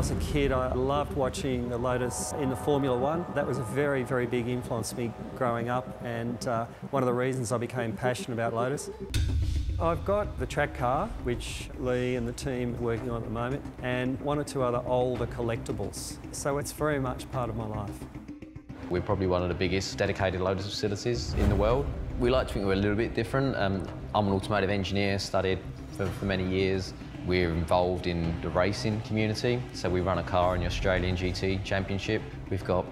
was a kid, I loved watching the Lotus in the Formula One. That was a very, very big influence on me growing up, and one of the reasons I became passionate about Lotus. I've got the track car, which Lee and the team are working on at the moment, and one or two other older collectibles. So it's very much part of my life. We're probably one of the biggest dedicated Lotus facilities in the world. We like to think we're a little bit different. I'm an automotive engineer, studied for many years. We're involved in the racing community, so we run a car in the Australian GT Championship. We've got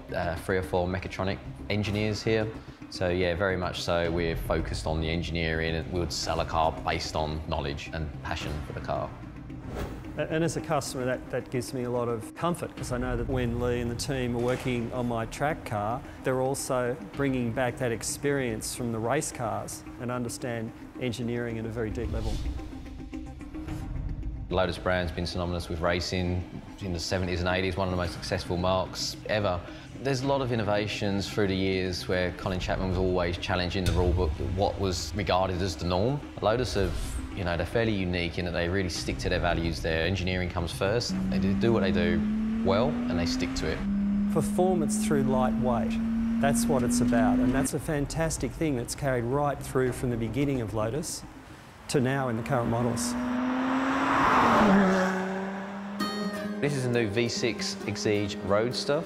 3 or 4 mechatronic engineers here. So yeah, very much so, we're focused on the engineering, and we would sell a car based on knowledge and passion for the car. And as a customer, that gives me a lot of comfort, because I know that when Lee and the team are working on my track car, they're also bringing back that experience from the race cars and understand engineering at a very deep level. The Lotus brand's been synonymous with racing in the 70s and 80s, one of the most successful marques ever. There's a lot of innovations through the years where Colin Chapman was always challenging the rule book, what was regarded as the norm. Lotus have, you know, they're fairly unique in that they really stick to their values. Their engineering comes first. They do what they do well, and they stick to it. Performance through lightweight, that's what it's about, and that's a fantastic thing that's carried right through from the beginning of Lotus to now in the current models. This is a new V6 Exige Roadster.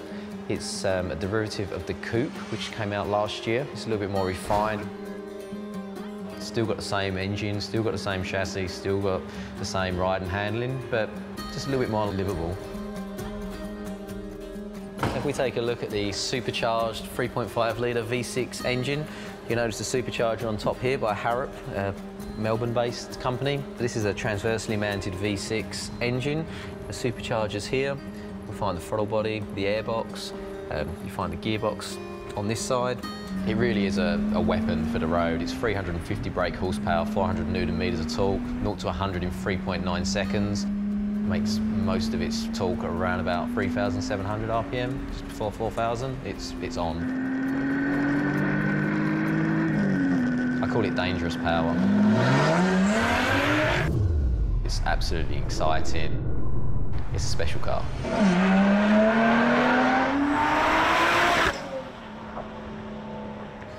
It's a derivative of the Coupe, which came out last year. It's a little bit more refined. Still got the same engine, still got the same chassis, still got the same ride and handling, but just a little bit more livable. If we take a look at the supercharged 3.5-litre V6 engine, you notice the supercharger on top here by Harrop, a Melbourne-based company. This is a transversely mounted V6 engine. The supercharger's here. You'll find the throttle body, the airbox, you find the gearbox on this side. It really is a weapon for the road. It's 350 brake horsepower, 400 newton-meters of torque, 0 to 100 in 3.9 seconds. Makes most of its torque at around about 3,700 RPM, just before 4,000. It's on. I call it dangerous power. It's absolutely exciting. It's a special car.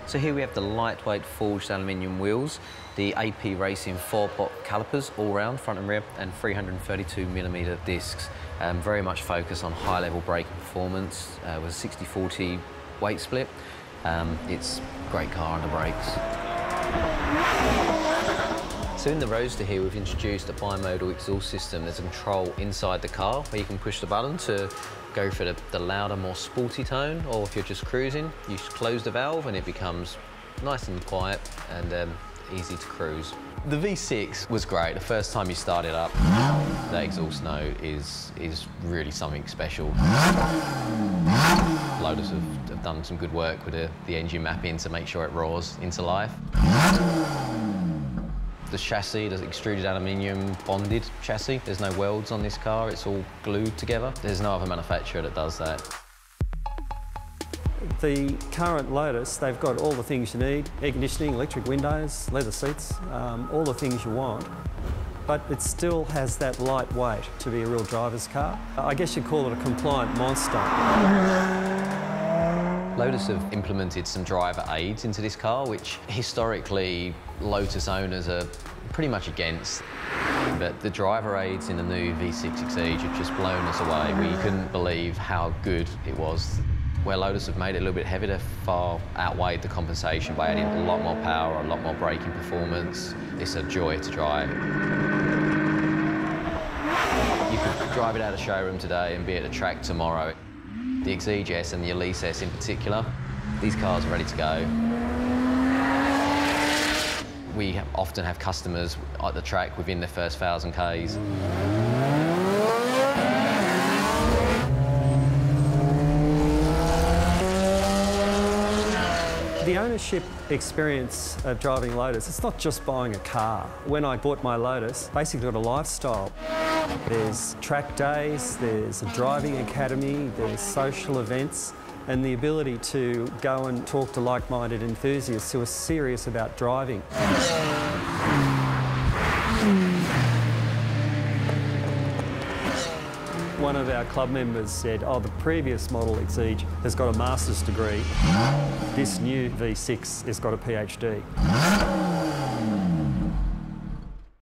So here we have the lightweight forged aluminium wheels, the AP Racing 4-pot calipers all round, front and rear, and 332mm discs. Very much focused on high-level braking performance with a 60-40 weight split. It's a great car on the brakes. So in the Roadster here, we've introduced a bimodal exhaust system. There's a control inside the car where you can push the button to go for the louder, more sporty tone, or if you're just cruising, you just close the valve and it becomes nice and quiet and easy to cruise. The V6 was great. The first time you start it up, that exhaust note is really something special. Lotus have done some good work with the engine mapping to make sure it roars into life. The chassis, the extruded aluminium bonded chassis. There's no welds on this car, it's all glued together. There's no other manufacturer that does that. The current Lotus, they've got all the things you need: air conditioning, electric windows, leather seats, all the things you want. But it still has that light weight to be a real driver's car. I guess you'd call it a compliant monster. Lotus have implemented some driver aids into this car, which historically Lotus owners are pretty much against. But the driver aids in the new V6 Exige have just blown us away. We couldn't believe how good it was. Where Lotus have made it a little bit heavier, far outweighed the compensation by adding a lot more power, a lot more braking performance. It's a joy to drive. You could drive it out of the showroom today and be at the track tomorrow. The Exige S and the Elise S in particular, these cars are ready to go. We often have customers at the track within their first 1,000 Ks. The ownership experience of driving Lotus, it's not just buying a car. When I bought my Lotus, basically got a lifestyle. There's track days, there's a driving academy, there's social events, and the ability to go and talk to like-minded enthusiasts who are serious about driving. One of our club members said, oh, the previous model Exige has got a master's degree. This new V6 has got a PhD.